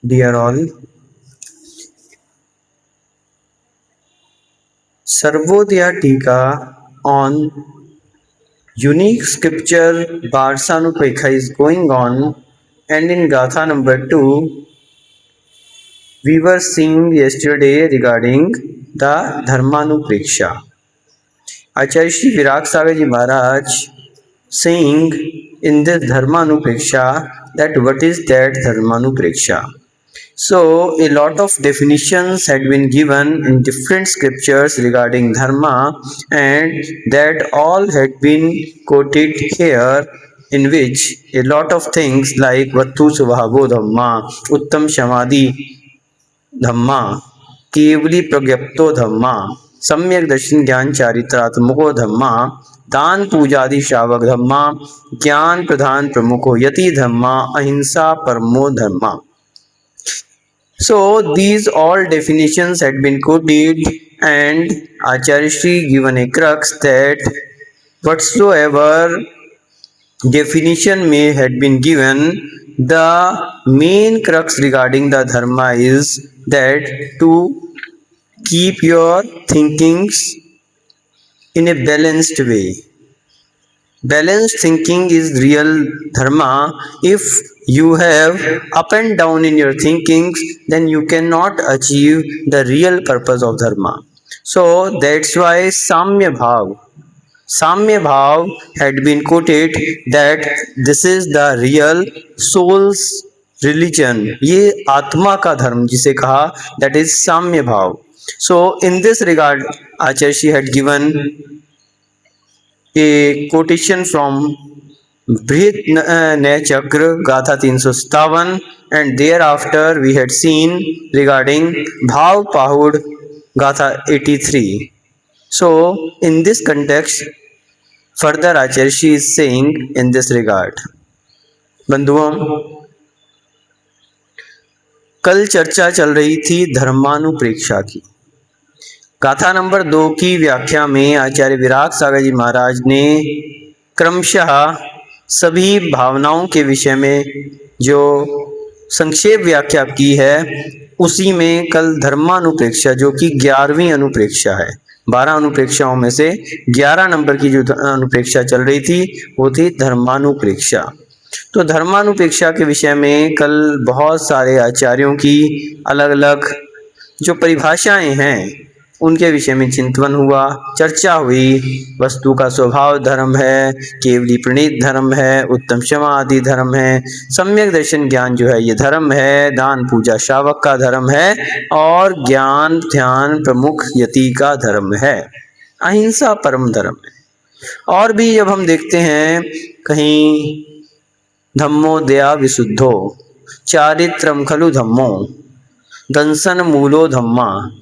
Dear all, Sarvodaya Tika on unique scripture Varsanupekha is going on, and in Gatha number 2, we were seeing yesterday regarding the Dharmanupreksha. Acharya Shri Virag Sagar Ji Maharaj saying in this Dharmanupreksha that what is that Dharmanupreksha? So, a lot of definitions had been given in different scriptures regarding dharma, and that all had been quoted here, in which a lot of things like Vattu Svabhavo Dhamma, Uttam Shamadhi Dhamma, केवली प्रज्ञप्तो धम्मा, सम्यक दर्शन ज्ञान चारित्रात्मको धम्मा, दान पूजादि श्रावक धम्मा, ज्ञान प्रधान प्रमुखो यति धम्मा, अहिंसा परमो धम्मा. So these all definitions had been quoted, and Acharya Shri given a crux that whatsoever definition may had been given, the main crux regarding the dharma is that to keep your thinkings in a balanced way. Balanced thinking is real dharma. If you have up and down in your thinkings, then you cannot achieve the real purpose of dharma. So that's why Samya Bhav had been quoted that this is the real soul's religion. ये आत्मा का धर्म जिसे कहा, that is Samya Bhav. So in this regard, Acharya had given a quotation from Brihat Naya Chakra Gatha 357, and thereafter we had seen regarding Bhav Pahud Gatha 83. So in this context, further Acharya is saying in this regard. बंधुओं, कल चर्चा चल रही थी धर्मानुप्रेक्षा की. गाथा number 2 की व्याख्या में आचार्य विराग सागर जी महाराज ने क्रमशः सभी भावनाओं के विषय में जो संक्षेप व्याख्या की है, उसी में कल धर्मानुप्रेक्षा जो कि 11वीं अनुप्रेक्षा है, 12 अनुप्रेक्षाओं में से 11 नंबर की जो अनुप्रेक्षा चल रही थी वो थी धर्मानुप्रेक्षा. तो धर्मानुप्रेक्षा के विषय में कल बहुत सारे आचार्यों की अलग अलग जो परिभाषाएं हैं उनके विषय में चिंतन हुआ, चर्चा हुई. वस्तु का स्वभाव धर्म है, केवली प्रणीत धर्म है, उत्तम क्षमा आदि धर्म है, सम्यक दर्शन ज्ञान जो है ये धर्म है, दान पूजा श्रावक का धर्म है, और ज्ञान ध्यान प्रमुख यति का धर्म है, अहिंसा परम धर्म है. और भी जब हम देखते हैं कहीं धम्मो दया विशुद्धो चारित्रम खलु धम्मो दंसन मूलो धम्मा,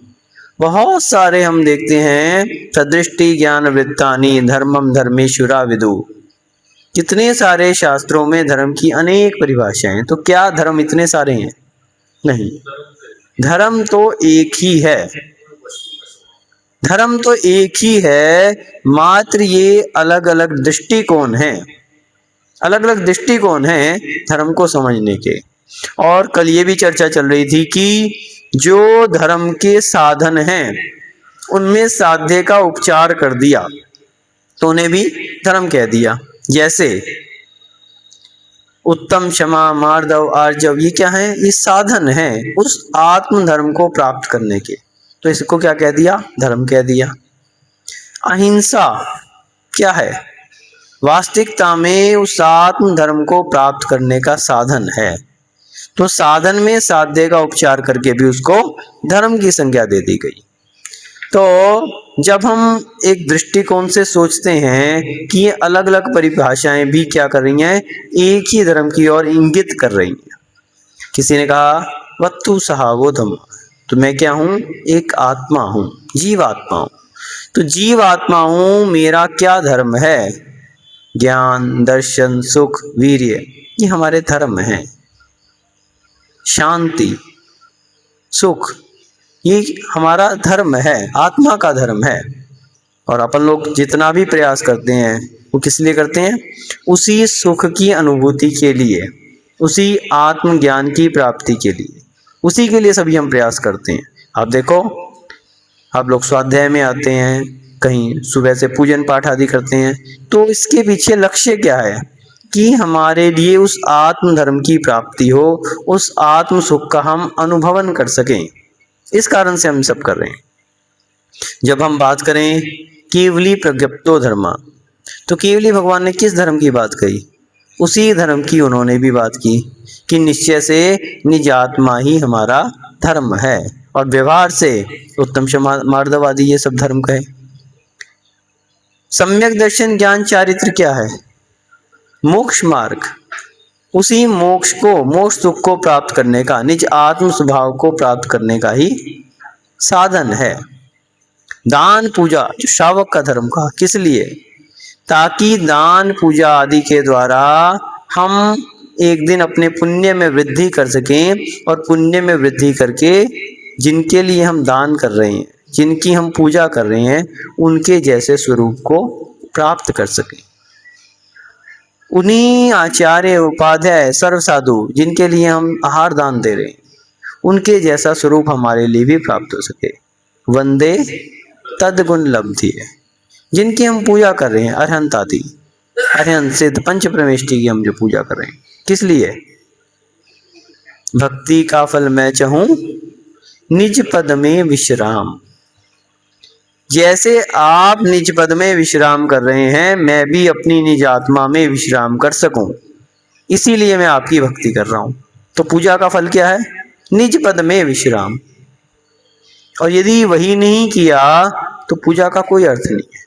बहुत सारे हम देखते हैं सदृष्टि ज्ञान वृत्तानि धर्मम धर्मेश्वरा विदु. कितने सारे शास्त्रों में धर्म की अनेक परिभाषाएं. तो क्या धर्म इतने सारे हैं? नहीं, धर्म तो एक ही है. धर्म तो एक ही है, मात्र ये अलग अलग दृष्टिकोण हैं, अलग अलग दृष्टिकोण हैं धर्म को समझने के. और कल ये भी चर्चा चल रही थी कि जो धर्म के साधन हैं उनमें साध्य का उपचार कर दिया तो उन्हें भी धर्म कह दिया. जैसे उत्तम क्षमा मार्दव आर्जव, ये क्या है? ये साधन हैं उस आत्म धर्म को प्राप्त करने के, तो इसको क्या कह दिया? धर्म कह दिया. अहिंसा क्या है? वास्तविकता में उस आत्म धर्म को प्राप्त करने का साधन है, तो साधन में साध्य का उपचार करके भी उसको धर्म की संज्ञा दे दी गई. तो जब हम एक दृष्टिकोण से सोचते हैं कि ये अलग अलग परिभाषाएं भी क्या कर रही हैं, एक ही धर्म की ओर इंगित कर रही हैं. किसी ने कहा वत्तु सहावो धम्म, तो मैं क्या हूं? एक आत्मा हूं, जीवात्मा हूं. तो जीवात्मा हूं, मेरा क्या धर्म है? ज्ञान दर्शन सुख वीर्य, ये हमारे धर्म हैं. शांति सुख, ये हमारा धर्म है, आत्मा का धर्म है. और अपन लोग जितना भी प्रयास करते हैं वो किस लिए करते हैं? उसी सुख की अनुभूति के लिए, उसी आत्मज्ञान की प्राप्ति के लिए. उसी के लिए सभी हम प्रयास करते हैं। आप देखो, आप लोग स्वाध्याय में आते हैं, कहीं सुबह से पूजन पाठ आदि करते हैं, तो इसके पीछे लक्ष्य क्या है कि हमारे लिए उस आत्म धर्म की प्राप्ति हो, उस आत्म सुख का हम अनुभवन कर सकें। इस कारण से हम सब कर रहे हैं। जब हम बात करें केवली प्रज्ञप्तो धर्मा, तो केवली भगवान ने किस धर्म की बात कही? उसी धर्म की उन्होंने भी बात की कि निश्चय से निज आत्मा ही हमारा धर्म है, और व्यवहार से उत्तम मार्दवादी ये सब धर्म कहे। सम्यक दर्शन ज्ञान चारित्र क्या है? मोक्ष मार्ग, उसी मोक्ष को, मोक्ष सुख को प्राप्त करने का, निज आत्म स्वभाव को प्राप्त करने का ही साधन है। दान पूजा, जो श्रावक का धर्म का, किस लिए? ताकि दान पूजा आदि के द्वारा हम एक दिन अपने पुण्य में वृद्धि कर सकें, और पुण्य में वृद्धि करके जिनके लिए हम दान कर रहे हैं, जिनकी हम पूजा कर रहे हैं, उनके जैसे स्वरूप को प्राप्त कर सकें। उन्हीं आचार्य उपाध्याय सर्व साधु जिनके लिए हम आहार दान दे रहे हैं, उनके जैसा स्वरूप हमारे लिए भी प्राप्त हो सके। वंदे तद्गुण लब्धि है, जिनकी हम पूजा कर रहे हैं, अरहंत आदि, अरहंत सिद्ध पंच प्रमेष्टि की हम जो पूजा कर रहे हैं, किस लिए? भक्ति का फल मैं चाहूं निज पद में विश्राम। जैसे आप निज पद में विश्राम कर रहे हैं, मैं भी अपनी निज आत्मा में विश्राम कर सकूं, इसीलिए मैं आपकी भक्ति कर रहा हूं। तो पूजा का फल क्या है? निज पद में विश्राम। और यदि वही नहीं किया तो पूजा का कोई अर्थ नहीं है।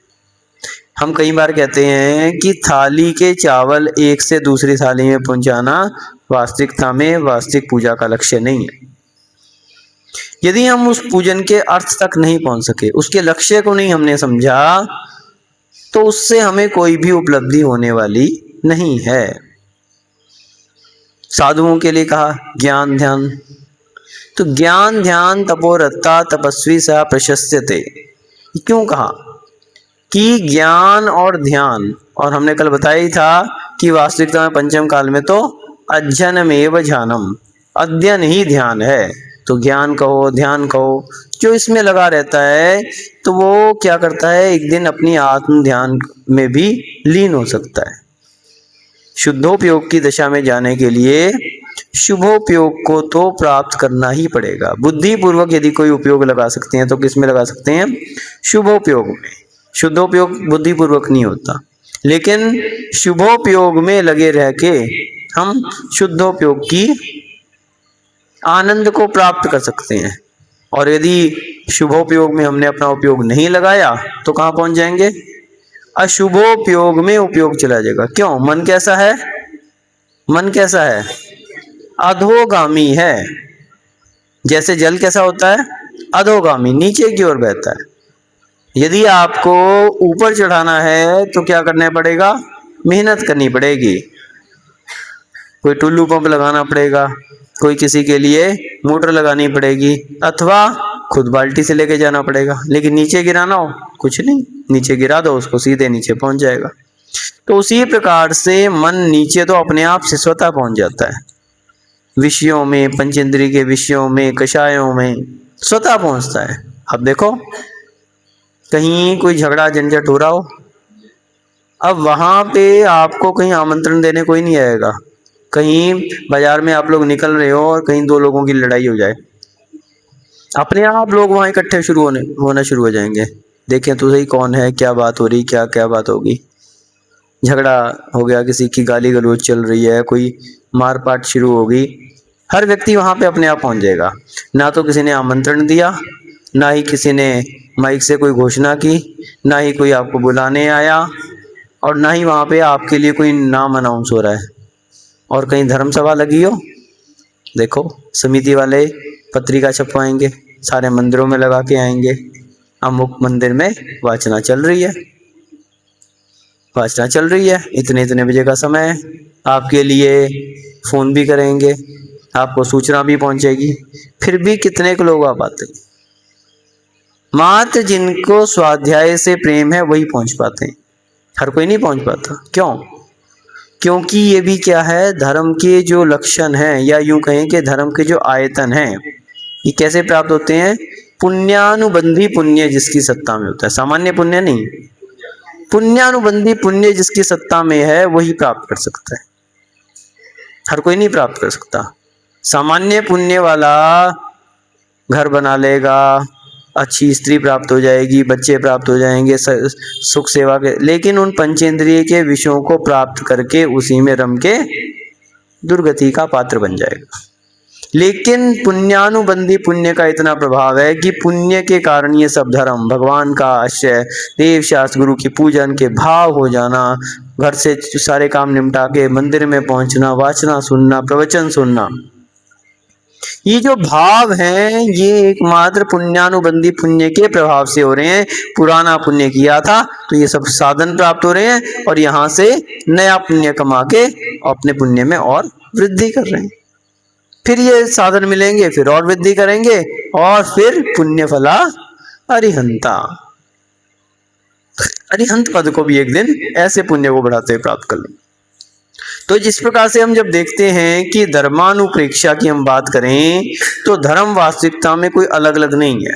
हम कई बार कहते हैं कि थाली के चावल एक से दूसरी थाली में पहुंचाना वास्तविकता में वास्तविक पूजा का लक्ष्य नहीं है। यदि हम उस पूजन के अर्थ तक नहीं पहुंच सके, उसके लक्ष्य को नहीं हमने समझा, तो उससे हमें कोई भी उपलब्धि होने वाली नहीं है। साधुओं के लिए कहा ज्ञान ध्यान, तो ज्ञान ध्यान तपोरता तपस्वी सा प्रशस्यते। क्यों कहा कि ज्ञान और ध्यान, और हमने कल बताया ही था कि वास्तविकता में पंचम काल में तो अध्ययनमेव ध्यानम, अध्ययन ही ध्यान है। तो ज्ञान कहो, ध्यान कहो, जो इसमें लगा रहता है तो वो क्या करता है, एक दिन अपनी आत्म ध्यान में भी लीन हो सकता है। शुद्धोपयोग की दशा में जाने के लिए शुभोपयोग को तो प्राप्त करना ही पड़ेगा। बुद्धि पूर्वक यदि कोई उपयोग लगा सकते हैं तो किस में लगा सकते हैं? शुभोपयोग में। शुद्धोपयोग बुद्धि पूर्वक नहीं होता, लेकिन शुभोपयोग में लगे रह के हम शुद्धोपयोग की आनंद को प्राप्त कर सकते हैं। और यदि शुभोपयोग में हमने अपना उपयोग नहीं लगाया तो कहाँ पहुंच जाएंगे? अशुभोपयोग में उपयोग चला जाएगा। क्यों? मन कैसा है? मन कैसा है? अधोगामी है। जैसे जल कैसा होता है? अधोगामी, नीचे की ओर बहता है। यदि आपको ऊपर चढ़ाना है तो क्या करना पड़ेगा? मेहनत करनी पड़ेगी। कोई टुल्लू पंप लगाना पड़ेगा, कोई किसी के लिए मोटर लगानी पड़ेगी, अथवा खुद बाल्टी से लेके जाना पड़ेगा। लेकिन नीचे गिराना हो, कुछ नहीं, नीचे गिरा दो उसको, सीधे नीचे पहुंच जाएगा। तो उसी प्रकार से मन नीचे तो अपने आप से स्वतः पहुंच जाता है। विषयों में, पंचेंद्रिय के विषयों में, कषायों में स्वतः पहुंचता है। अब देखो, कहीं कोई झगड़ा झंझट हो रहा हो, अब वहां पे आपको कहीं आमंत्रण देने कोई नहीं आएगा। कहीं बाजार में आप लोग निकल रहे हो और कहीं दो लोगों की लड़ाई हो जाए, अपने आप लोग वहां इकट्ठे होना शुरू हो जाएंगे। देखें तो सही कौन है, क्या बात हो रही, क्या क्या बात होगी। झगड़ा हो गया, किसी की गाली गलौज चल रही है, कोई मारपाट शुरू होगी, हर व्यक्ति वहां पे अपने आप पहुंच जाएगा। ना तो किसी ने आमंत्रण दिया, ना ही किसी ने माइक से कोई घोषणा की, ना ही कोई आपको बुलाने आया, और ना ही वहां पे आपके लिए कोई नाम अनाउंस हो रहा है। और कहीं धर्म सभा लगी हो, देखो समिति वाले पत्रिका छपवाएंगे, सारे मंदिरों में लगा के आएंगे, अमुक मंदिर में वाचना चल रही है, वाचना चल रही है, इतने इतने बजे का समय है। आपके लिए फोन भी करेंगे, आपको सूचना भी पहुंचेगी। फिर भी कितने के लोग आ पाते? मात्र जिनको स्वाध्याय से प्रेम है वही पहुंच पाते हैं, हर कोई नहीं पहुंच पाता। क्यों? क्योंकि ये भी क्या है, धर्म के जो लक्षण हैं, या यूं कहें कि धर्म के जो आयतन हैं, ये कैसे प्राप्त होते हैं? पुण्यानुबंधी पुण्य जिसकी सत्ता में होता है, सामान्य पुण्य नहीं, पुण्यानुबंधी पुण्य जिसकी सत्ता में है वही प्राप्त कर सकता है, हर कोई नहीं प्राप्त कर सकता। सामान्य पुण्य वाला घर बना लेगा, अच्छी स्त्री प्राप्त हो जाएगी, बच्चे प्राप्त हो जाएंगे, सुख सेवा के, लेकिन उन पंचेंद्रिय के विषयों को प्राप्त करके उसी में रम के दुर्गति का पात्र बन जाएगा। लेकिन पुण्यानुबंधी पुण्य का इतना प्रभाव है कि पुण्य के कारण ये सब धर्म, भगवान का आश्रय, देव शास्त्र, गुरु की पूजन के भाव हो जाना, घर से सारे काम निपटा के मंदिर में पहुंचना, वाचना सुनना, प्रवचन सुनना, ये जो भाव हैं ये एकमात्र पुण्यानुबंधी पुण्य के प्रभाव से हो रहे हैं। पुराना पुण्य किया था तो ये सब साधन प्राप्त हो रहे हैं और यहाँ से नया पुण्य कमा के अपने पुण्य में और वृद्धि कर रहे हैं। फिर ये साधन मिलेंगे, फिर और वृद्धि करेंगे और फिर पुण्य फला अरिहंता, अरिहंत पद को भी एक दिन ऐसे पुण्य को बढ़ाते हुए प्राप्त कर लेंगे। तो जिस प्रकार से हम जब देखते हैं कि धर्मानुप्रेक्षा की हम बात करें तो धर्म वास्तविकता में कोई अलग अलग नहीं है।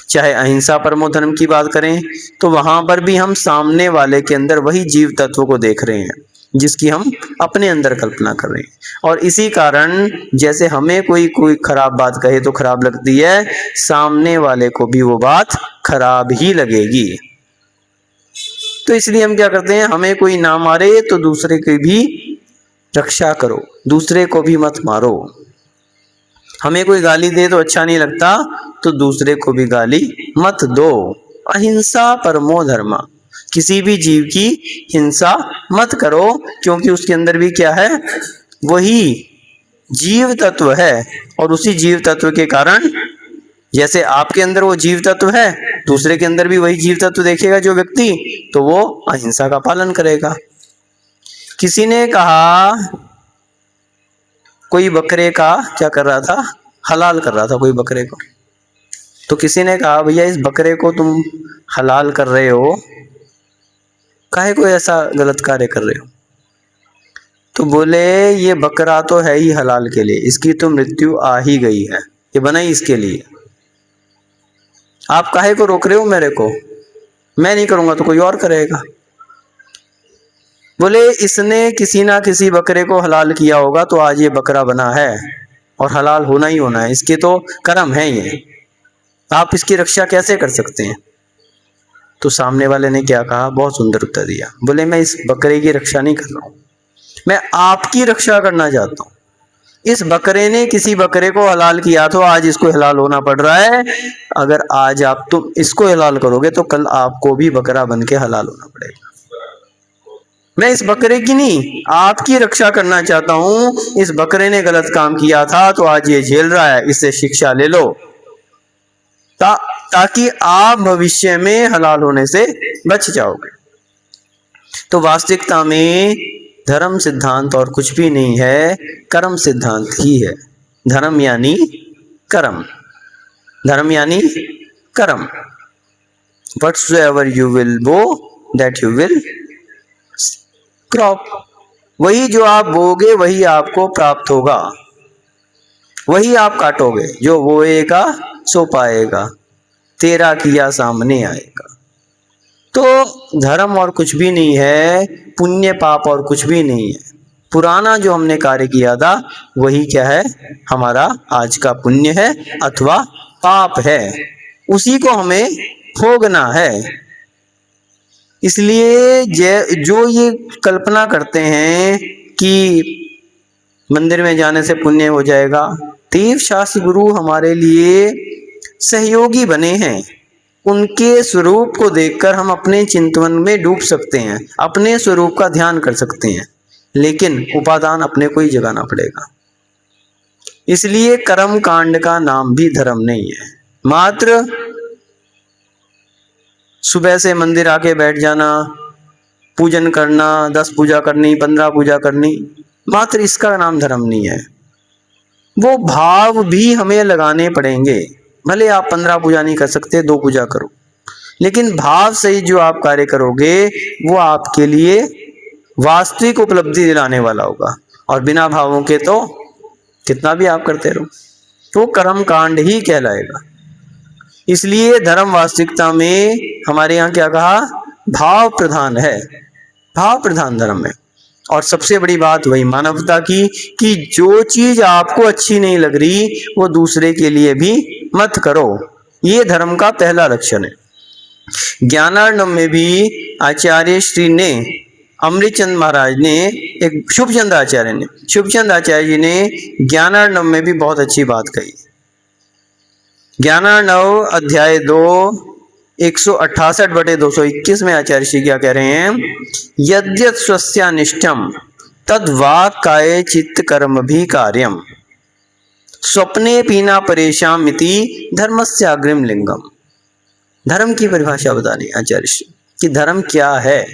चाहे अहिंसा परमो धर्म की बात करें तो वहां पर भी हम सामने वाले के अंदर वही जीव तत्व को देख रहे हैं जिसकी हम अपने अंदर कल्पना कर रहे हैं। और इसी कारण जैसे हमें कोई खराब बात कहे तो खराब लगती है, सामने वाले को भी वो बात खराब ही लगेगी। तो इसलिए हम क्या करते हैं, हमें कोई ना मारे तो दूसरे की भी रक्षा करो, दूसरे को भी मत मारो। हमें कोई गाली दे तो अच्छा नहीं लगता तो दूसरे को भी गाली मत दो। अहिंसा परमो धर्मा, किसी भी जीव की हिंसा मत करो, क्योंकि उसके अंदर भी क्या है, वही जीव तत्व है। और उसी जीव तत्व के कारण जैसे आपके अंदर वो जीव तत्व है, दूसरे के अंदर भी वही जीव तत्व देखेगा जो व्यक्ति, तो वो अहिंसा का पालन करेगा। किसी ने कहा, कोई बकरे का क्या कर रहा था, हलाल कर रहा था कोई बकरे को। तो किसी ने कहा, भैया इस बकरे को तुम हलाल कर रहे हो, काहे को ऐसा गलत कार्य कर रहे हो? तो बोले, ये बकरा तो है ही हलाल के लिए, इसकी तो मृत्यु आ ही गई है, ये बना ही इसके लिए, आप काहे को रोक रहे हो मेरे को? मैं नहीं करूंगा तो कोई और करेगा। बोले, इसने किसी ना किसी बकरे को हलाल किया होगा तो आज ये बकरा बना है और हलाल होना ही होना है, इसके तो कर्म है ये, आप इसकी रक्षा कैसे कर सकते हैं? तो सामने वाले ने क्या कहा, बहुत सुंदर उत्तर दिया। बोले, मैं इस बकरे की रक्षा नहीं कर रहा हूं, मैं आपकी रक्षा करना चाहता हूं। इस बकरे ने किसी बकरे को हलाल किया तो आज इसको हलाल होना पड़ रहा है। अगर आज आप तुम इसको हलाल करोगे तो कल आपको भी बकरा बन के हलाल होना पड़ेगा। मैं इस बकरे की नहीं, आपकी रक्षा करना चाहता हूं। इस बकरे ने गलत काम किया था तो आज ये झेल रहा है, इससे शिक्षा ले लो ताकि आप भविष्य में हलाल होने से बच जाओगे। तो वास्तविकता में धर्म सिद्धांत और कुछ भी नहीं है, कर्म सिद्धांत ही है। धर्म यानी कर्म, धर्म यानी कर्म। Whatsoever you will bow, that you will crop, वही जो आप बोगे वही आपको प्राप्त होगा, वही आप काटोगे, जो बोएगा सो पाएगा, तेरा किया सामने आएगा। तो धर्म और कुछ भी नहीं है, पुण्य पाप और कुछ भी नहीं है। पुराना जो हमने कार्य किया था वही क्या है, हमारा आज का पुण्य है अथवा पाप है, उसी को हमें भोगना है। इसलिए जो ये कल्पना करते हैं कि मंदिर में जाने से पुण्य हो जाएगा, देव शास्त्र गुरु हमारे लिए सहयोगी बने हैं। उनके स्वरूप को देखकर हम अपने चिंतन में डूब सकते हैं, अपने स्वरूप का ध्यान कर सकते हैं, लेकिन उपादान अपने को ही जगाना पड़ेगा। इसलिए कर्म कांड का नाम भी धर्म नहीं है। मात्र सुबह से मंदिर आके बैठ जाना, पूजन करना, 10 पूजा करनी, 15 पूजा करनी, मात्र इसका नाम धर्म नहीं है। वो भाव भी हमें लगाने पड़ेंगे। भले आप 15 पूजा नहीं कर सकते, 2 पूजा करो, लेकिन भाव से ही जो आप कार्य करोगे वो आपके लिए वास्तविक उपलब्धि दिलाने वाला होगा, और बिना भावों के तो कितना भी आप करते रहो तो कर्म कांड ही कहलाएगा। इसलिए धर्म वास्तविकता में हमारे यहाँ क्या कहा, भाव प्रधान है, भाव प्रधान धर्म है। और सबसे बड़ी बात वही मानवता की कि जो चीज आपको अच्छी नहीं लग रही वो दूसरे के लिए भी मत करो, ये धर्म का पहला लक्षण है। ज्ञानार्णव में भी आचार्य श्री ने, अमृतचंद महाराज ने, एक शुभचंद आचार्य जी ने ज्ञानार्णव में भी बहुत अच्छी बात कही। ज्ञानार्णव अध्याय 2 168/221 में आचार्य श्री क्या कह रहे हैं, यद्यत स्वस्यानिष्टम तद वाक् काये चित्त कर्म भी कार्यम स्वप्ने पीना परेशान इति धर्मस्याग्रिम लिंगम। धर्म की परिभाषा बता रही आचार्य श्री कि धर्म क्या है।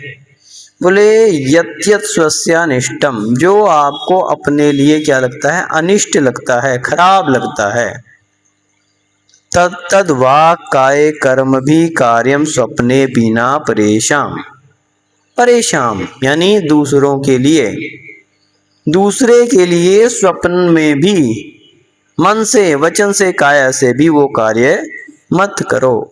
बोले यद्यत स्वस्यानिष्टम, जो आपको अपने लिए क्या लगता है, अनिष्ट लगता है, खराब लगता है, तद वाक् काये कर्म भी कार्यम स्वप्ने पीना परेशान यानी दूसरों के लिए, दूसरे के लिए स्वप्न में भी मन से, वचन से, काया से भी वो कार्य मत करो।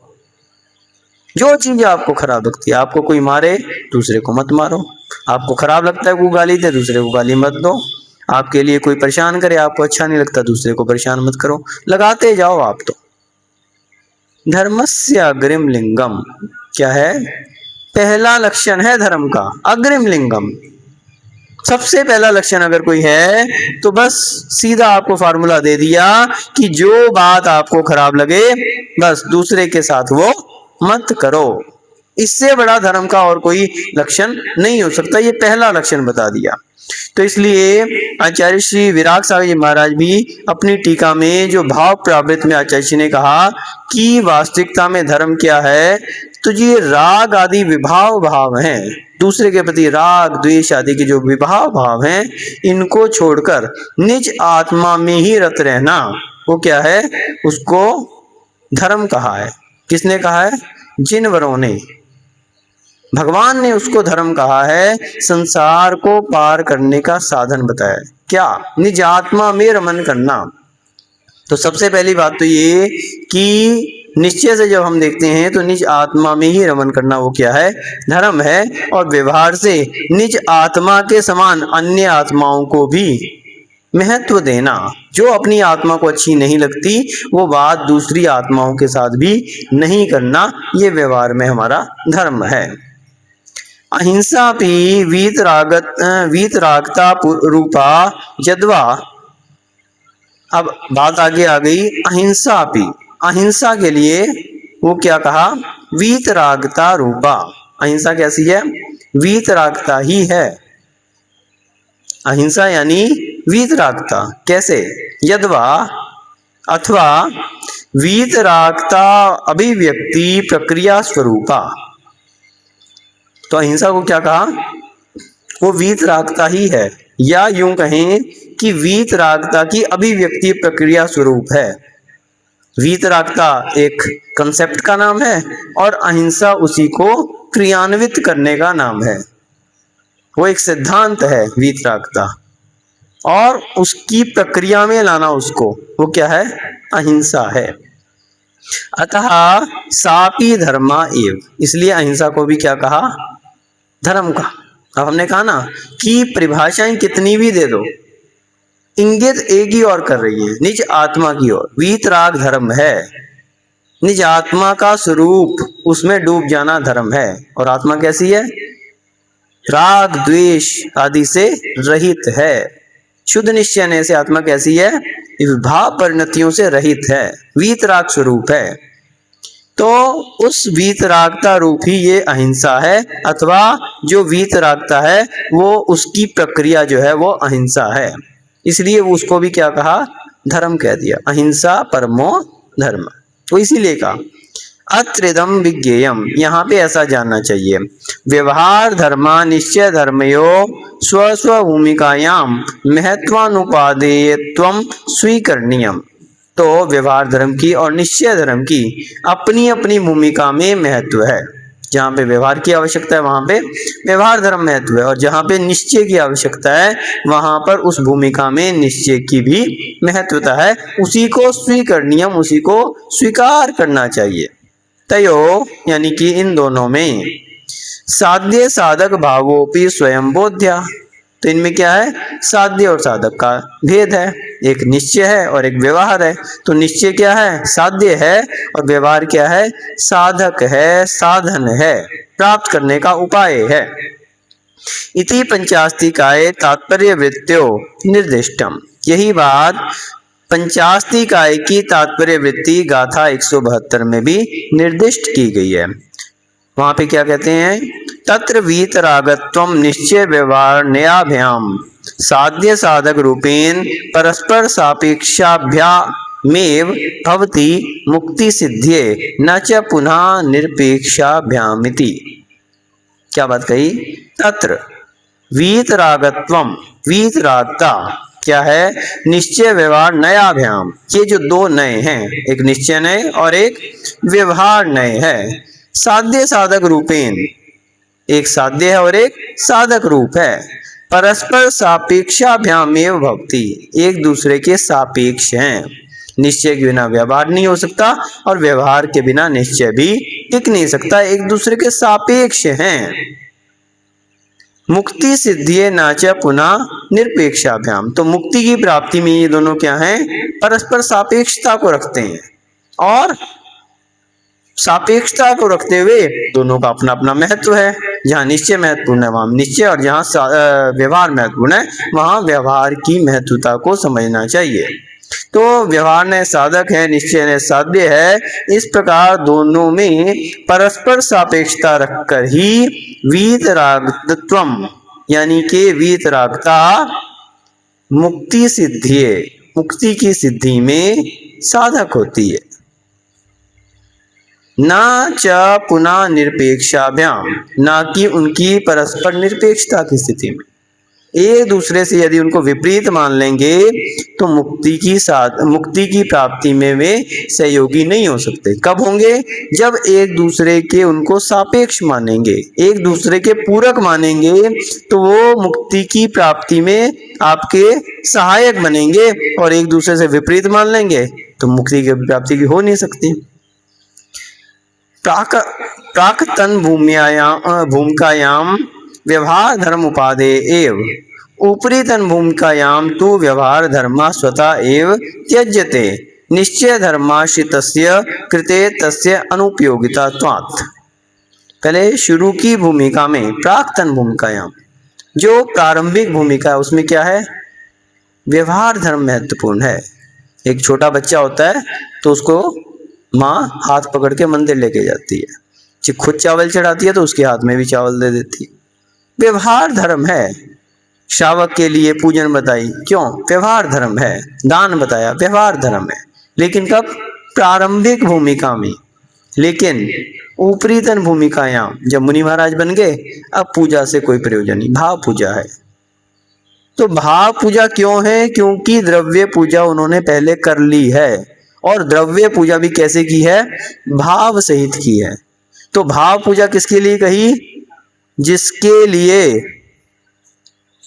जो चीज आपको खराब लगती है, आपको कोई मारे दूसरे को मत मारो, आपको खराब लगता है वो गाली दे दूसरे को गाली मत दो, आपके लिए कोई परेशान करे आपको अच्छा नहीं लगता दूसरे को परेशान मत करो, लगाते जाओ आप तो। धर्मस्य अग्रिम लिंगम क्या है, पहला लक्षण है धर्म का, अग्रिम लिंगम। सबसे पहला लक्षण अगर कोई है तो बस सीधा आपको फार्मूला दे दिया कि जो बात आपको खराब लगे बस दूसरे के साथ वो मत करो। इससे बड़ा धर्म का और कोई लक्षण नहीं हो सकता, ये पहला लक्षण बता दिया। तो इसलिए आचार्य श्री विराग सागर जी महाराज भी अपनी टीका में जो भाव प्रावृत्त में आचार्य श्री ने कहा कि वास्तविकता में धर्म क्या है, तो ये राग आदि विभाव भाव हैं, दूसरे के प्रति राग द्वेष आदि के जो विभाव भाव हैं, इनको छोड़कर निज आत्मा में ही रत रहना, वो क्या है, उसको धर्म कहा है। किसने कहा है, जिनवरों ने, भगवान ने उसको धर्म कहा है, संसार को पार करने का साधन बताया। क्या, निज आत्मा में रमन करना। तो सबसे पहली बात तो ये कि निश्चय से जब हम देखते हैं तो निज आत्मा में ही रमन करना वो क्या है, धर्म है। और व्यवहार से निज आत्मा के समान अन्य आत्माओं को भी महत्व देना, जो अपनी आत्मा को अच्छी नहीं लगती वो बात दूसरी आत्माओं के साथ भी नहीं करना, ये व्यवहार में हमारा धर्म है। अहिंसा भी वीतरागता रूपा जद्वा। अब बात आगे आ गई, अहिंसा भी, अहिंसा के लिए वो क्या कहा, वीतरागता रूपा। अहिंसा कैसी है, वीतरागता ही है। अहिंसा यानी वीतरागता, कैसे, यद्वा अथवा वीतरागता अभिव्यक्ति प्रक्रिया स्वरूपा। तो अहिंसा को क्या कहा, वो वीतरागता ही है, या यूं कहें कि वीतरागता की अभिव्यक्ति प्रक्रिया स्वरूप है। वीतरागता एक कंसेप्ट का नाम है और अहिंसा उसी को क्रियान्वित करने का नाम है। वो एक सिद्धांत है वीतरागता, और उसकी प्रक्रिया में लाना उसको, वो क्या है, अहिंसा है। अतः सापी धर्मा एव, इसलिए अहिंसा को भी क्या कहा, धर्म का। अब हमने कहा ना कि परिभाषाएं कितनी भी दे दो, इंगित एक ही और कर रही है, निज आत्मा की ओर। वीतराग धर्म है, निज आत्मा का स्वरूप, उसमें डूब जाना धर्म है। और आत्मा कैसी है, राग द्वेष आदि से रहित है। शुद्ध निश्चय से आत्मा कैसी है, विभाव परिणतियों से रहित है, वीतराग स्वरूप है। तो उस वीतरागता रूप ही ये अहिंसा है, अथवा जो वीतरागता है वो उसकी प्रक्रिया जो है वो अहिंसा है। इसलिए वो उसको भी क्या कहा, धर्म कह दिया, अहिंसा परमो धर्म। तो इसीलिए कहा अत्रिदम विज्ञेयम, यहाँ पे ऐसा जानना चाहिए, व्यवहार धर्मा निश्चय धर्मयो स्व स्व भूमिकायाम महत्वानुपादेयत्वम स्वीकरणीयम। तो व्यवहार धर्म की और निश्चय धर्म की अपनी अपनी भूमिका में महत्व है। जहाँ पे व्यवहार की आवश्यकता है वहां पे व्यवहार धर्म महत्व है, और जहाँ पे निश्चय की आवश्यकता है वहां पर उस भूमिका में निश्चय की भी महत्वता है। उसी को स्वीकरणीयम, उसी को स्वीकार करना चाहिए। तयो यानी कि इन दोनों में साध्य साधक भावोपि स्वयं बोध्या, तो इनमें क्या है, साध्य और साधक का भेद है। एक निश्चय है और एक व्यवहार है। तो निश्चय क्या है, साध्य है, और व्यवहार क्या है, साधक है, साधन है, प्राप्त करने का उपाय है। इति पंचास्तिकाय तात्पर्य वृत्त्यो निर्दिष्टम, यही बात पंचास्तिकाय की तात्पर्य वृत्ति गाथा 172 में भी निर्दिष्ट की गई है। वहां पे क्या कहते हैं, तत्र वीतरागत्वम निश्चय व्यवहार नयाभ्याम साध्य साधक रूपेण परस्पर सापेक्षाभ्यामेव भवति मुक्ति सिद्ध्ये न च पुनः निरपेक्षाभ्यामिति। क्या बात कही, तत्र वीतरागत्वम, वीतरागता क्या है, निश्चय व्यवहार नयाभ्याम, ये जो दो नए हैं, एक निश्चय नए और एक व्यवहार नए है। साध्य साधक रूपेण, एक साध्य है और एक साधक रूप है। परस्पर सापेक्षाभ्यामेव भवति, एक दूसरे के सापेक्ष हैं। निश्चय के बिना व्यवहार नहीं हो सकता और व्यवहार के बिना निश्चय भी टिक नहीं सकता, एक दूसरे के सापेक्ष हैं। मुक्ति सिद्धिये नाच पुनः निरपेक्षाभ्याम, तो मुक्ति की प्राप्ति में ये दोनों क्या हैं, परस्पर सापेक्षता को रखते हैं, और सापेक्षता को रखते हुए दोनों का अपना अपना महत्व है। जहाँ निश्चय महत्वपूर्ण है वहां निश्चय, और जहाँ व्यवहार महत्वपूर्ण है वहां व्यवहार की महत्वता को समझना चाहिए। तो व्यवहार ने साधक है, निश्चय ने साध्य है, इस प्रकार दोनों में परस्पर सापेक्षता रखकर ही वीतरागत्वम यानी कि वीतरागता मुक्ति सिद्धि, मुक्ति की सिद्धि में साधक होती है। न च पुनः निरपेक्षाभ्याम, ना कि उनकी परस्पर निरपेक्षता की स्थिति में। एक दूसरे से यदि उनको विपरीत मान लेंगे तो मुक्ति की प्राप्ति में वे सहयोगी नहीं हो सकते। कब होंगे, जब एक दूसरे के उनको सापेक्ष मानेंगे, एक दूसरे के पूरक मानेंगे, तो वो मुक्ति की प्राप्ति में आपके सहायक बनेंगे, और एक दूसरे से विपरीत मान लेंगे तो मुक्ति की प्राप्ति की हो नहीं सकती। प्राक्तन भूमिकायाम व्यवहार धर्म उपादे एव ऊपरी तन भूमिकायाम तु व्यवहार धर्मा स्वतः एव त्यज्यते निश्चय धर्माश्रितस्य कृते तस्य अनुपयोगितात्वात्। पहले शुरू की भूमिका में प्राक्तन भूमिकायाम, जो प्रारंभिक भूमिका है उसमें क्या है, व्यवहार धर्म महत्वपूर्ण है। एक छोटा बच्चा होता है तो उसको माँ हाथ पकड़ के मंदिर लेके जाती है, जब खुद चावल चढ़ाती है तो उसके हाथ में भी चावल दे देती है। व्यवहार धर्म है। श्रावक के लिए पूजन बताई, क्यों, व्यवहार धर्म है। दान बताया, व्यवहार धर्म है। लेकिन कब, प्रारंभिक भूमिका में। लेकिन ऊपरीतन भूमिकायां जब मुनि महाराज बन गए, अब पूजा से कोई प्रयोजन नहीं, भाव पूजा है। तो भाव पूजा क्यों है, क्योंकि द्रव्य पूजा उन्होंने पहले कर ली है, और द्रव्य पूजा भी कैसे की है, भाव सहित की है। तो भाव पूजा किसके लिए कही,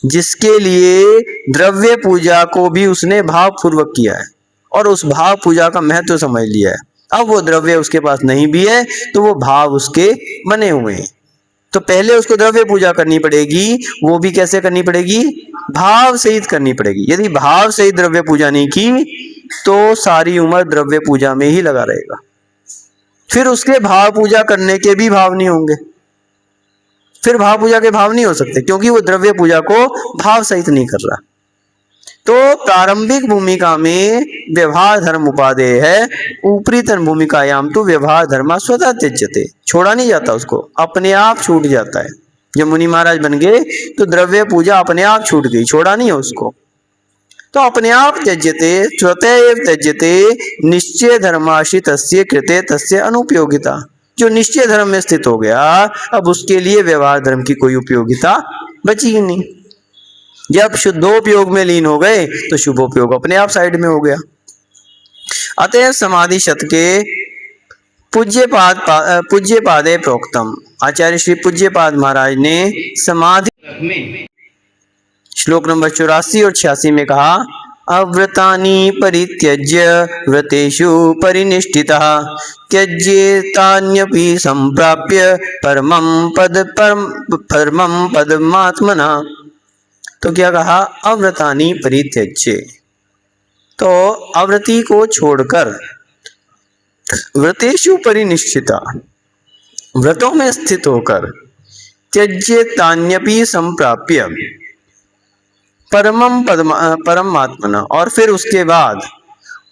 जिसके लिए द्रव्य पूजा को भी उसने भाव पूर्वक किया है और उस भाव पूजा का महत्व समझ लिया है। अब वो द्रव्य उसके पास नहीं भी है तो वो भाव उसके बने हुए हैं, तो पहले उसको द्रव्य पूजा करनी पड़ेगी। वो भी कैसे करनी पड़ेगी, भाव सहित करनी पड़ेगी। यदि भाव सहित द्रव्य पूजा नहीं की तो सारी उम्र द्रव्य पूजा में ही लगा रहेगा, फिर उसके भाव पूजा करने के भी भाव नहीं होंगे, फिर भाव पूजा के भाव नहीं हो सकते, क्योंकि वो द्रव्य पूजा को भाव सहित नहीं कर रहा। तो प्रारंभिक भूमिका में व्यवहार धर्म उपादेय है, ऊपरी तन भूमिकायाम तो व्यवहार धर्मा स्वतः त्यज्यते, छोड़ा नहीं जाता, उसको अपने आप छूट जाता है। जब मुनि महाराज बन गए तो द्रव्य पूजा अपने आप छूट गई, छोड़ा नहीं है उसको, तो अपने आप त्यज्यते स्वतः एव त्यज्यते निश्चय धर्माश्रितस्य कृते तस्य अनुपयोगिता। जो निश्चय धर्म में स्थित हो गया, अब उसके लिए व्यवहार धर्म की कोई उपयोगिता बची ही नहीं। जब शुद्धोपयोग में लीन हो गए तो शुभोपयोग अपने आप साइड में हो गया। अतः समाधि शत के पूज्यपादे प्रोक्तम। आचार्य श्री पूज्यपाद महाराज ने समाधि में श्लोक नंबर 84 और 86 में कहा, अव्रतानि परित्यज्य व्रतेषु परिनिष्ठितः त्यज्येतान्यपि संप्राप्य परमं पदमात्मना। तो क्या कहा, अव्रतानि परित्यज्य, तो अव्रति को छोड़कर, व्रतेषु परिनिष्ठिता, व्रतों में स्थित होकर, त्यज्येतान्यपि संप्राप्य परमात्मना, और फिर उसके बाद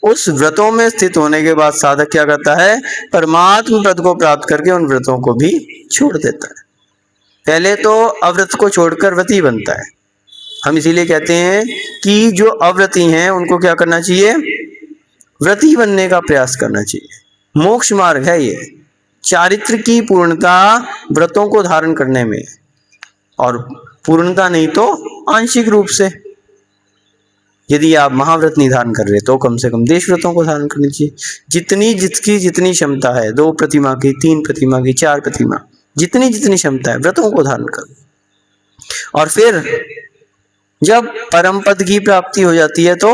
उस व्रतों में स्थित होने के बाद साधक क्या करता है, परमात्म पद को प्राप्त करके उन व्रतों को भी छोड़ देता है। पहले तो अव्रत को छोड़कर व्रती बनता है। हम इसीलिए कहते हैं कि जो अव्रती हैं उनको क्या करना चाहिए, व्रती बनने का प्रयास करना चाहिए। मोक्ष मार्ग है ये। चारित्र की पूर्णता व्रतों को धारण करने में, और पूर्णता नहीं तो आंशिक रूप से। यदि आप महाव्रत नहीं धारण कर रहे तो कम से कम देश व्रतों को धारण करनी चाहिए। जिसकी जितनी क्षमता है, 2 प्रतिमा की, 3 प्रतिमा की, 4 प्रतिमा, जितनी क्षमता है व्रतों को धारण करो। और फिर जब परम पद की प्राप्ति हो जाती है तो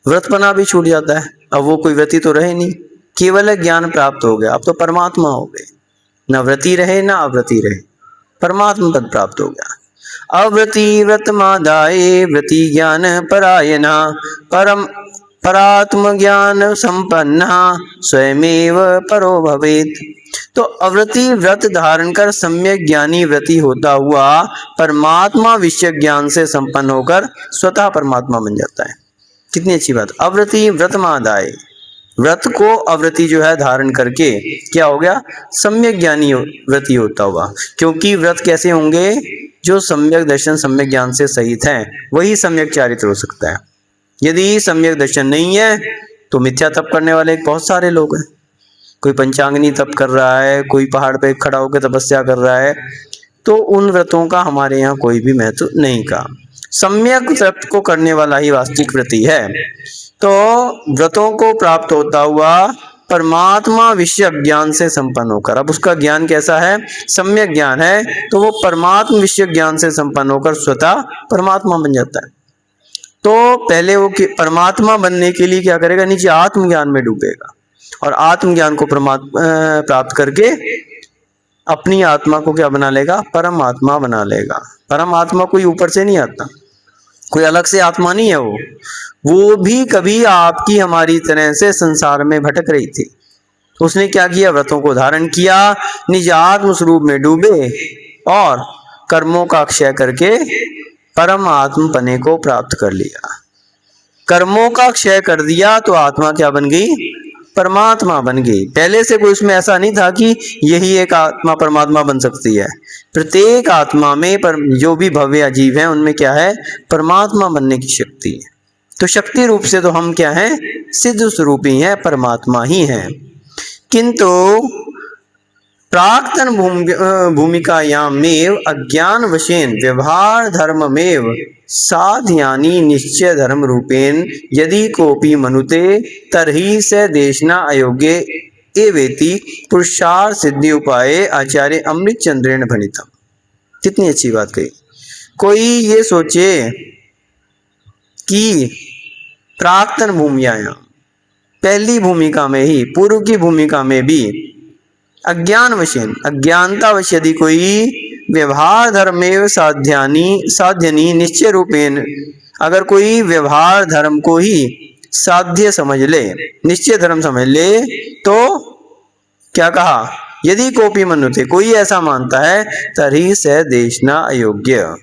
व्रतपना भी छूट जाता है। अब वो कोई व्रती तो रहे नहीं, केवल ज्ञान प्राप्त हो गया, अब तो परमात्मा हो गए। न व्रती रहे न अव्रती रहे, परमात्मा पद प्राप्त हो गया। अव्रति व्रतमादाये व्रति ज्ञान परायणा परात्म ज्ञान संपन्ना स्वयमेव परो भवेत्। तो अव्रति व्रत धारण कर सम्यक ज्ञानी व्रति होता हुआ परमात्मा विषय ज्ञान से संपन्न होकर स्वतः परमात्मा बन जाता है। कितनी अच्छी बात। अव्रति व्रतमादाये, व्रत को अव्रति जो है धारण करके क्या हो गया, सम्यक ज्ञानी व्रति होता हुआ। क्योंकि व्रत कैसे होंगे, जो सम्यक दर्शन सम्यक ज्ञान से सहित हैं वही सम्यक चारित्र हो सकता है। यदि सम्यक दर्शन नहीं है तो मिथ्या तप करने वाले बहुत सारे लोग हैं। कोई पंचांगनी तप कर रहा है, कोई पहाड़ पे खड़ा होकर तपस्या कर रहा है, तो उन व्रतों का हमारे यहाँ कोई भी महत्व नहीं का। सम्यक व्रत को करने वाला ही वास्तविक व्रती है। तो व्रतों को प्राप्त होता हुआ परमात्मा विषय ज्ञान से संपन्न होकर, अब उसका ज्ञान कैसा है, सम्यक ज्ञान है, तो वो परमात्मा विषय ज्ञान से संपन्न होकर स्वतः परमात्मा बन जाता है। तो पहले वो परमात्मा बनने के लिए क्या करेगा, नीचे आत्मज्ञान में डूबेगा, और आत्मज्ञान को प्राप्त करके अपनी आत्मा को क्या बना लेगा, परमात्मा बना लेगा। परमात्मा कोई ऊपर से नहीं आता, कोई अलग से आत्मा नहीं है। वो भी कभी आपकी हमारी तरह से संसार में भटक रही थी। उसने क्या किया, व्रतों को धारण किया, निज आत्म स्वरूप में डूबे और कर्मों का क्षय करके परमात्म पने को प्राप्त कर लिया। कर्मों का क्षय कर दिया तो आत्मा क्या बन गई, परमात्मा बन गई। पहले से कोई उसमें ऐसा नहीं था कि यही एक आत्मा परमात्मा बन सकती है। प्रत्येक आत्मा में जो भी भव्य जीव है उनमें क्या है, परमात्मा बनने की शक्ति है। तो शक्ति रूप से तो हम क्या हैं, सिद्ध स्वरूपी हैं, परमात्मा ही हैं। किंतु प्राक्तन भूमिकायामेव अज्ञान वशेन व्यवहार धर्ममेव साध्यानि निश्चय धर्म रूपेण यदि कोपि मनुते तरहि स देशना अयोग्य एवेति पुरुषार्थ सिद्धि उपाय आचार्य अमृत चंद्रेण भणितम। कितनी अच्छी बात कही। कोई ये सोचे कि प्राक्तन भूमियायाम, पहली भूमिका में ही, पूर्व की भूमिका में भी अज्ञान वशेन, अज्ञानता वश यदि कोई व्यवहार धर्मेव साध्यनी निश्चय रूपेण, अगर कोई व्यवहार धर्म को ही साध्य समझ ले, निश्चय धर्म समझ ले, तो क्या कहा, यदि कोपी मनुते, कोई ऐसा मानता है, तरी स देशना अयोग्य,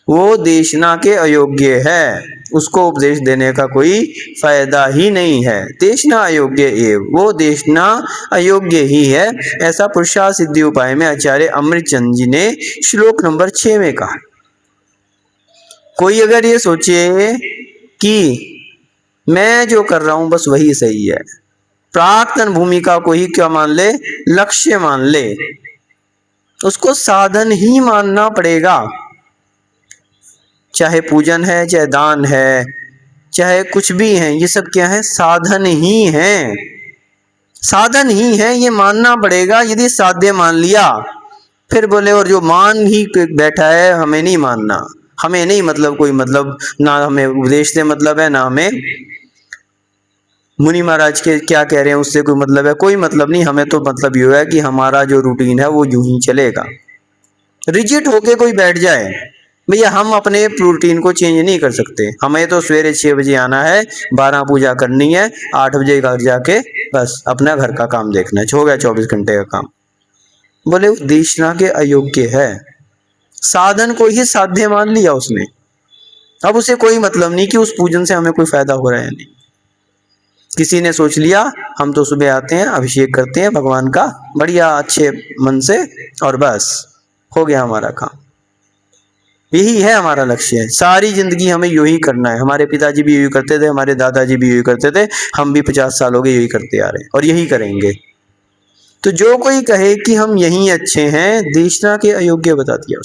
वो देशना के अयोग्य है, उसको उपदेश देने का कोई फायदा ही नहीं है। देशना अयोग्य एव, वो देशना अयोग्य ही है, ऐसा पुरुषार्थ सिद्धि उपाय में आचार्य अमृतचंद जी ने श्लोक नंबर 6 में कहा। कोई अगर ये सोचे कि मैं जो कर रहा हूं बस वही सही है, प्राक्तन भूमिका को ही क्या मान ले, लक्ष्य मान ले, उसको साधन ही मानना पड़ेगा। चाहे पूजन है, चाहे दान है, चाहे कुछ भी है, ये सब क्या है, साधन ही हैं। साधन ही है, ये मानना पड़ेगा। यदि साध्य मान लिया, फिर बोले और जो मान ही बैठा है हमें नहीं मानना, हमें नहीं मतलब कोई मतलब, ना हमें उपदेश से मतलब है, ना हमें मुनि महाराज के क्या कह रहे हैं उससे कोई मतलब है, कोई मतलब नहीं। हमें तो मतलब ये है कि हमारा जो रूटीन है वो यूं ही चलेगा। रिजिड होके कोई बैठ जाए, भैया हम अपने रूटीन को चेंज नहीं कर सकते। हमें तो सवेरे 6 बजे आना है, 12 पूजा करनी है, 8 बजे घर जाके बस अपना घर का काम देखना है, हो गया 24 घंटे का काम। बोले उद्देशना के अयोग्य है, साधन को ही साध्य मान लिया उसने। अब उसे कोई मतलब नहीं कि उस पूजन से हमें कोई फायदा हो रहा है नहीं। किसी ने सोच लिया हम तो सुबह आते हैं, अभिषेक करते हैं भगवान का बढ़िया अच्छे मन से, और बस हो गया हमारा काम। यही है हमारा लक्ष्य, सारी जिंदगी हमें यू ही करना है। हमारे पिताजी भी यही करते थे, हमारे दादाजी भी यही करते थे, हम भी 50 साल हो गए यही करते आ रहे हैं और यही करेंगे। तो जो कोई कहे कि हम यही अच्छे हैं, देशना के अयोग्य बता दिया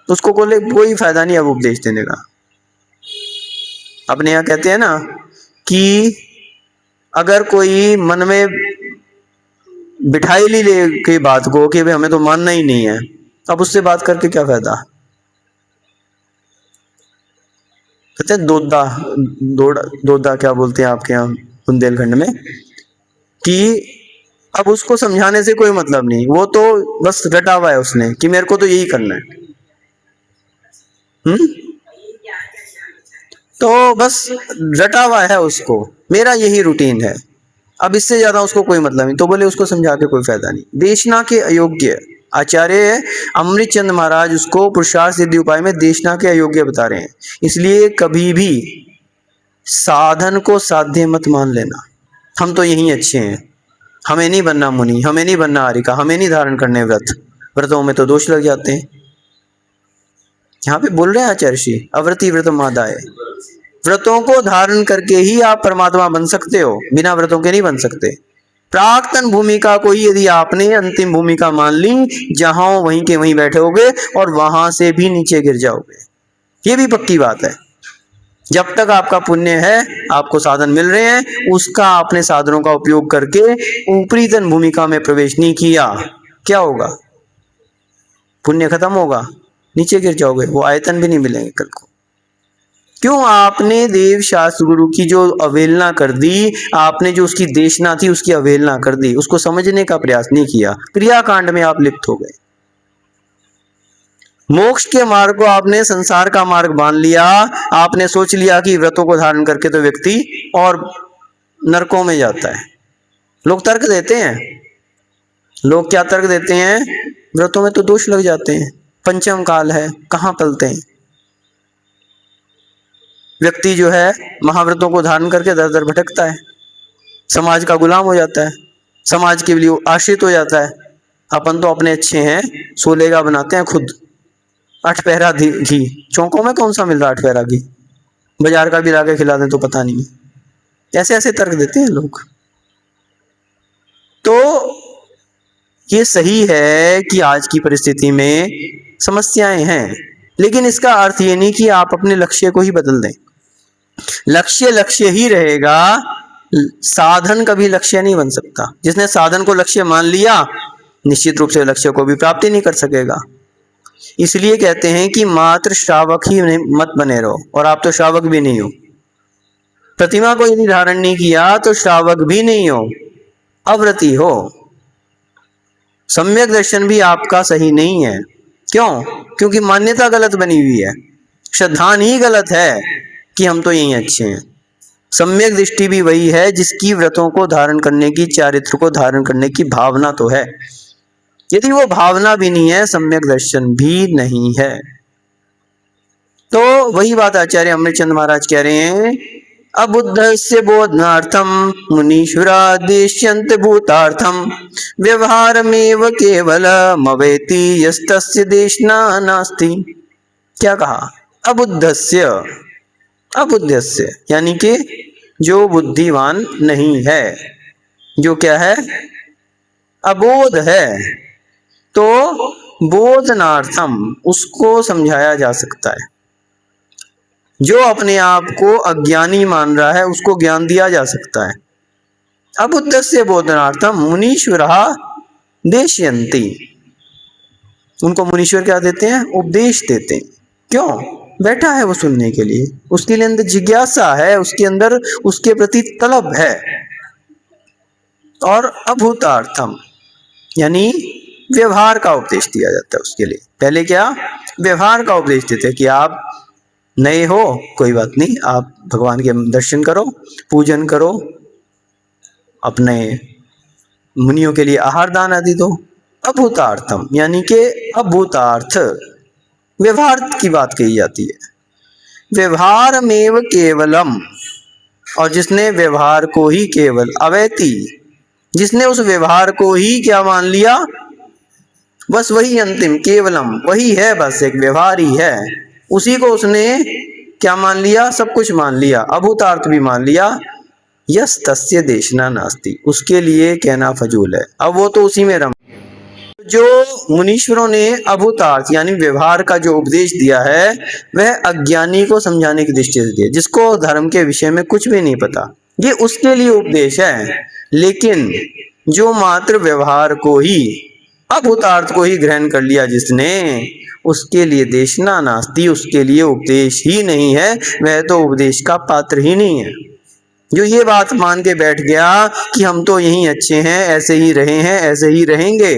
उसको कोई फायदा नहीं अब उपदेश देने का। अपने यहाँ कहते हैं ना कि अगर कोई मन में बिठाई ली ले के बात को कि भाई हमें तो मानना ही नहीं है, अब उससे बात करके क्या फायदा। कहते हैं दोदा दोदा क्या बोलते हैं आपके यहाँ बुंदेलखंड में, कि अब उसको समझाने से कोई मतलब नहीं, वो तो बस रटा हुआ है उसने कि मेरे को तो यही करना है। तो बस रटा हुआ है उसको, मेरा यही रूटीन है, अब इससे ज्यादा उसको कोई मतलब नहीं। तो बोले उसको समझा के कोई फायदा नहीं। देशना के अयोग्य, आचार्य अमृत चंद महाराज उसको पुरुषार्थ सिद्धि उपाय में देशना के अयोग्य बता रहे हैं। इसलिए कभी भी साधन को साध्य मत मान लेना। हम तो यही अच्छे हैं, हमें नहीं बनना मुनि, हमें नहीं बनना आरिका, हमें नहीं धारण करने व्रत, व्रतों में तो दोष लग जाते हैं। यहाँ पे बोल रहे हैं आचार्य श्री अव्रति व्रत मादाय, व्रतों को धारण करके ही आप परमात्मा बन सकते हो, बिना व्रतों के नहीं बन सकते। प्राक्तन भूमिका को ही यदि आपने अंतिम भूमिका मान ली, जहां वहीं के वहीं बैठोगे और वहां से भी नीचे गिर जाओगे, ये भी पक्की बात है। जब तक आपका पुण्य है, आपको साधन मिल रहे हैं, उसका आपने साधनों का उपयोग करके ऊपरी तन भूमिका में प्रवेश नहीं किया, क्या होगा, पुण्य खत्म होगा, नीचे गिर जाओगे, वो आयतन भी नहीं मिलेंगे कल को। क्यों? आपने देव शास्त्र गुरु की जो अवहेलना कर दी, आपने जो उसकी देशना थी उसकी अवहेलना कर दी, उसको समझने का प्रयास नहीं किया, क्रियाकांड में आप लिप्त हो गए। मोक्ष के मार्ग को आपने संसार का मार्ग मान लिया, आपने सोच लिया कि व्रतों को धारण करके तो व्यक्ति और नरकों में जाता है। लोग तर्क देते हैं, लोग क्या तर्क देते हैं, व्रतों में तो दोष लग जाते हैं, पंचम काल है, कहाँ पलते हैं। व्यक्ति जो है महाव्रतों को धारण करके दर दर भटकता है, समाज का गुलाम हो जाता है, समाज के लिए आश्रित हो जाता है। अपन तो अपने अच्छे हैं, सोलेगा बनाते हैं खुद, 8 पैरा घी, चौकों में कौन सा मिल रहा है 8 पैरा घी, बाजार का भी लाके खिला दें तो पता नहीं। ऐसे ऐसे तर्क देते हैं लोग। तो ये सही है कि आज की परिस्थिति में समस्याएं हैं, लेकिन इसका अर्थ ये नहीं कि आप अपने लक्ष्य को ही बदल दें। लक्ष्य लक्ष्य ही रहेगा, साधन कभी लक्ष्य नहीं बन सकता। जिसने साधन को लक्ष्य मान लिया, निश्चित रूप से लक्ष्य को भी प्राप्ति नहीं कर सकेगा। इसलिए कहते हैं कि मात्र श्रावक ही मत बने रहो, और आप तो श्रावक भी नहीं हो। प्रतिमा को यदि धारण नहीं किया तो श्रावक भी नहीं हो, अव्रती हो। सम्यक दर्शन भी आपका सही नहीं है। क्यों? क्योंकि मान्यता गलत बनी हुई है, श्रद्धान ही गलत है कि हम तो यही अच्छे हैं। सम्यक दृष्टि भी वही है जिसकी व्रतों को धारण करने की, चारित्र को धारण करने की भावना तो है। यदि वो भावना भी नहीं है, सम्यक दर्शन भी नहीं है। तो वही बात आचार्य अमृतचंद महाराज कह रहे हैं, अबुद्धस्य बोधनार्थम मुनीश्वरादेश्यन्ते भूतार्थम व्यवहारमेव केवलमवेति यस्तस्य देशना नास्ति। क्या कहा? अबुद्धस्य, अबुद्धस्य यानी कि जो बुद्धिवान नहीं है, जो क्या है, अबोध है। तो बोधनार्थम उसको समझाया जा सकता है। जो अपने आप को अज्ञानी मान रहा है उसको ज्ञान दिया जा सकता है। अबुद्धस्य बोधनार्थम मुनीश्वरः देशयन्ति। उनको मुनीश्वर क्या देते हैं? उपदेश देते हैं। क्यों? बैठा है वो सुनने के लिए, उसके लिए अंदर जिज्ञासा है, उसके अंदर उसके प्रति तलब है। और अभूतार्थम यानी व्यवहार का उपदेश दिया जाता है उसके लिए। पहले क्या? व्यवहार का उपदेश देते हैं कि आप नए हो, कोई बात नहीं, आप भगवान के दर्शन करो, पूजन करो, अपने मुनियों के लिए आहार दान आदि दो। अभूतार्थम यानी कि अभूतार्थ व्यवहार की बात कही जाती है। व्यवहार में केवलम, और जिसने व्यवहार को ही केवल, अवैति जिसने उस व्यवहार को ही क्या मान लिया? बस वही अंतिम, केवलम वही है, बस एक व्यवहार ही है, उसी को उसने क्या मान लिया? सब कुछ मान लिया, अभूतार्थ भी मान लिया। यस तस्य देशना नास्ति, उसके लिए कहना फजूल है। अब वो तो उसी में रम। जो मुनीश्वरों ने अभूतार्थ यानी व्यवहार का जो उपदेश दिया है वह अज्ञानी को समझाने की दृष्टि से दिया, जिसको धर्म के विषय में कुछ भी नहीं पता, ये उसके लिए उपदेश है। लेकिन जो मात्र व्यवहार को ही, अभूतार्थ को ही ग्रहण कर लिया जिसने, उसके लिए देशना नास्ति, उसके लिए उपदेश ही नहीं है, वह तो उपदेश का पात्र ही नहीं है। जो ये बात मान के बैठ गया कि हम तो यहीं अच्छे हैं, ऐसे ही रहे हैं, ऐसे ही रहेंगे,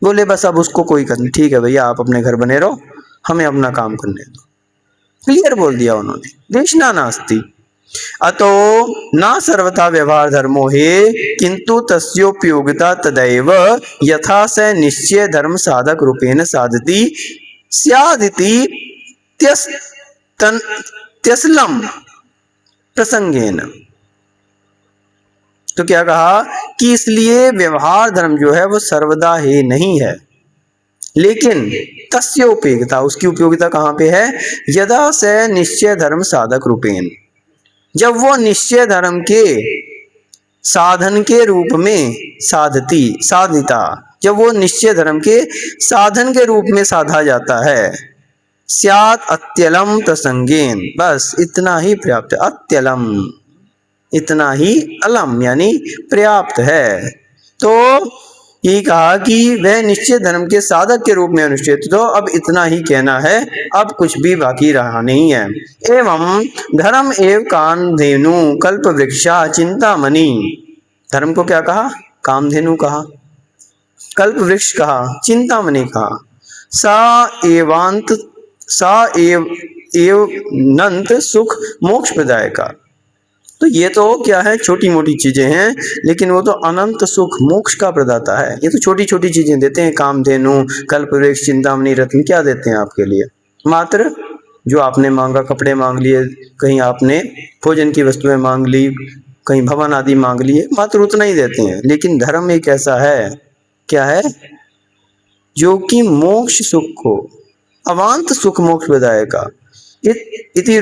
बोले बस अब उसको कोई करना, ठीक है भैया आप अपने घर बने रहो, हमें अपना काम करने दो। क्लियर बोल दिया उन्होंने, देशना नास्ति। अतो न सर्वथा व्यवहार धर्मो हे किंतु तस्योपयोगिता तदैव यथा स निश्चय धर्म साधक रूपेण साधति स्यादिति त्यसलम प्रसंगेन। तो क्या कहा कि इसलिए व्यवहार धर्म जो है वो सर्वदा ही नहीं है, लेकिन तस्य उपयोगिता, उसकी उपयोगिता कहाँ पे है? यदा स निश्चय धर्म साधक रूपेण, जब वो निश्चय धर्म के साधन के रूप में साधिता, जब वो निश्चय धर्म के साधन के रूप में साधा जाता है। स्यात् अत्यलम प्रसंगेन, बस इतना ही पर्याप्त है। अत्यलम इतना ही, अलम यानी पर्याप्त है। तो ये कहा कि वह निश्चय धर्म के साधक के रूप में अनुष्ठित, तो अब इतना ही कहना है, अब कुछ भी बाकी रहा नहीं है। एवं धर्म एव कामधेनु कल्प वृक्षा चिंतामणि, धर्म को क्या कहा? कामधेनु कहा, कल्प वृक्ष कहा, चिंतामणि कहा। सा एव नंत सुख मोक्ष प्रदायका, तो ये तो क्या है? छोटी मोटी चीजें हैं, लेकिन वो तो अनंत सुख मोक्ष का प्रदाता है। ये तो छोटी छोटी चीजें देते हैं, कामधेनु कल्पवृक्ष चिंतामणि रत्न, क्या देते हैं आपके लिए? मात्र जो आपने मांगा, कपड़े मांग लिए, कहीं आपने भोजन की वस्तुएं मांग ली, कहीं भवन आदि मांग लिए, मात्र उतना ही देते हैं। लेकिन धर्म एक ऐसा है, क्या है? जो कि मोक्ष सुख को, अवांत सुख मोक्ष प्रदायका। इति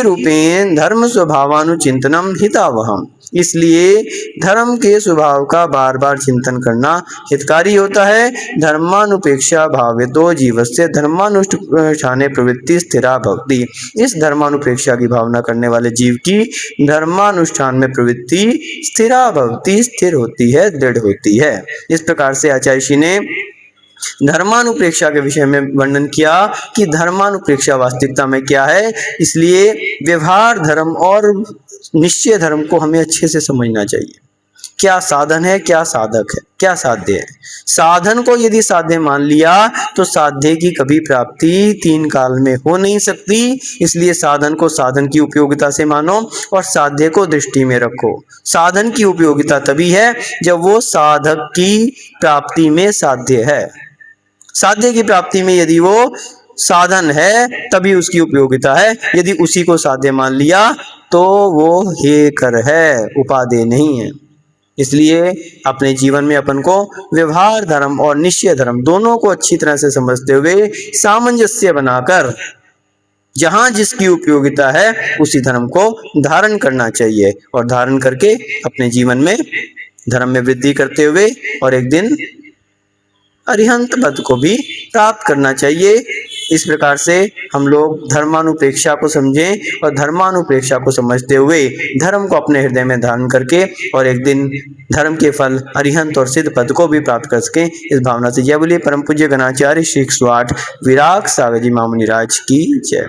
रूपेण धर्म स्वभावानुचिंतनम हितावहम, इसलिए धर्म के स्वभाव का बार बार चिंतन करना हितकारी होता है। धर्मानुपेक्षा भाव्यतो जीवस्य धर्मानुष्ठाने प्रवृत्ति स्थिरा भवति, इस धर्मानुपेक्षा की भावना करने वाले जीव की धर्मानुष्ठान में प्रवृत्ति स्थिरा भवति, स्थिर होती है, दृढ़ होती है। इस प्रकार से आचार्य जी ने धर्मानुप्रेक्षा के विषय में वर्णन किया कि धर्मानुप्रेक्षा वास्तविकता में क्या है। इसलिए व्यवहार धर्म और निश्चय धर्म को हमें अच्छे से समझना चाहिए। क्या साधन है, क्या साधक है, क्या साध्य है। साधन को यदि साध्य मान लिया तो साध्य की कभी प्राप्ति तीन काल में हो नहीं सकती। इसलिए साधन को साधन की उपयोगिता से मानो और साध्य को दृष्टि में रखो। साधन की उपयोगिता तभी है जब वो साधक की प्राप्ति में साध्य है। साध्य की प्राप्ति में यदि वो साधन है तभी उसकी उपयोगिता है। यदि उसी को साध्य मान लिया तो वो हेकर है, उपादेय नहीं है। इसलिए अपने जीवन में अपन को व्यवहार धर्म और निश्चय धर्म दोनों को अच्छी तरह से समझते हुए सामंजस्य बनाकर जहां जिसकी उपयोगिता है उसी धर्म को धारण करना चाहिए और धारण करके अपने जीवन में धर्म में वृद्धि करते हुए और एक दिन अरिहंत पद को भी प्राप्त करना चाहिए। इस प्रकार से हम लोग धर्मानुप्रेक्षा को समझें और धर्मानुप्रेक्षा को समझते हुए धर्म को अपने हृदय में धारण करके और एक दिन धर्म के फल अरिहंत और सिद्ध पद को भी प्राप्त कर सकें, इस भावना से जय बोलिए परम पूज्य गणाचार्य श्री 108 विराग सागर जी महामुनि राज की जय।